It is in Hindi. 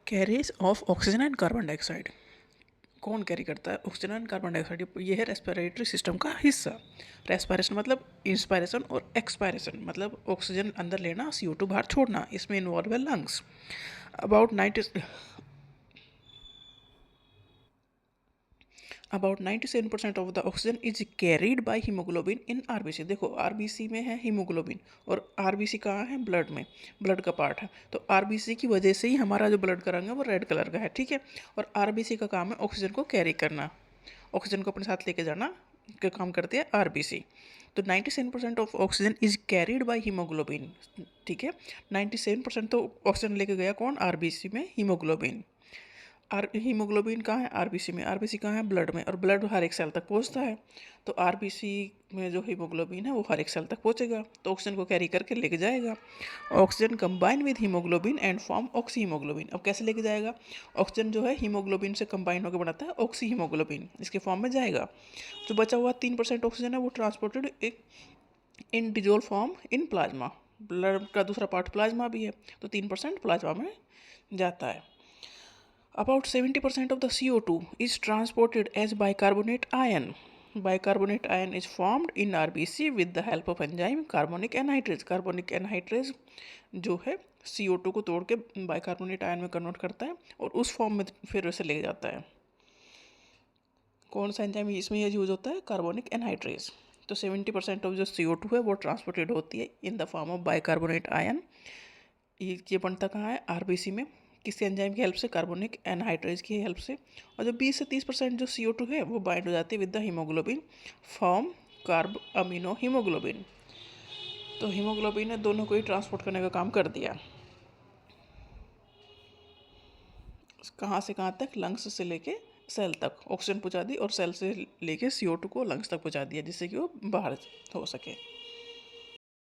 Carries of oxygen and carbon dioxide. कौन कैरी करता है ऑक्सीजन एंड कार्बन डाइऑक्साइड? ये है रेस्पिरेटरी सिस्टम का हिस्सा। रेस्पिरेशन मतलब इंस्पायरेशन और एक्सपायरेशन मतलब ऑक्सीजन अंदर लेना, CO2 बाहर छोड़ना। इसमें इन्वॉल्व है lungs. About 97% of the oxygen is carried by haemoglobin in RBC. देखो आरबीसी में है हीमोग्लोबिन और आरबीसी कहाँ है? ब्लड में, ब्लड का पार्ट है। तो आरबीसी की वजह से ही हमारा जो ब्लड का रंग है वो रेड कलर का है, ठीक है। और आरबीसी का काम है ऑक्सीजन को कैरी करना, ऑक्सीजन को अपने साथ लेके जाना का काम करती है आरबीसी। तो 97% of oxygen is carried by haemoglobin, ठीक है। 97% तो ऑक्सीजन लेके गया कौन? आरबीसी में हीमोग्लोबिन। हीमोग्लोबिन कहाँ है? आरबीसी में। आरबीसी कहाँ है? ब्लड में। और ब्लड हर एक सेल तक पहुँचता है। तो आरबीसी में जो हीमोग्लोबिन है वो हर एक सेल तक पहुँचेगा, तो ऑक्सीजन को कैरी करके लेके जाएगा। Oxygen combine with haemoglobin and form oxy haemoglobin. अब कैसे लेके जाएगा? ऑक्सीजन जो है हीमोग्लोबिन से कंबाइन होकर बनाता है ऑक्सी हीमोग्लोबिन, इसके फॉर्म में जाएगा। जो बचा हुआ 3% ऑक्सीजन है वो transported in dissolve form in plasma. Blood का दूसरा पार्ट प्लाज्मा भी है, तो 3% प्लाज्मा में जाता है। About 70% of the CO2 is transported as bicarbonate ion. Bicarbonate ion is formed in RBC with the help of enzyme carbonic anhydrase. Carbonic anhydrase जो है CO2 को तोड़ के बाइकार्बोनेट आयन में कन्वर्ट करता है और उस फॉर्म में फिर उसे ले जाता है। कौन सा एंजाइम इसमें यूज होता है? Carbonic anhydrase. तो 70% ऑफ जो CO2 है वो ट्रांसपोर्टेड होती है in the form of bicarbonate ion. ये बनता कहाँ है? आरबीसी में। किसी एंजाइम की हेल्प से? कार्बोनिक एनहाइड्रेज की हेल्प से। और जो 20 से 30% जो CO2 है वो बाइंड हो जाती है with the haemoglobin, form carb amino haemoglobin. तो हीमोग्लोबिन ने दोनों को ही ट्रांसपोर्ट करने का काम कर दिया। कहाँ से कहाँ तक? लंग्स से लेके सेल तक ऑक्सीजन पहुँचा दी और सेल से लेके CO2 को लंग्स तक पहुँचा दिया जिससे कि वो बाहर हो सके।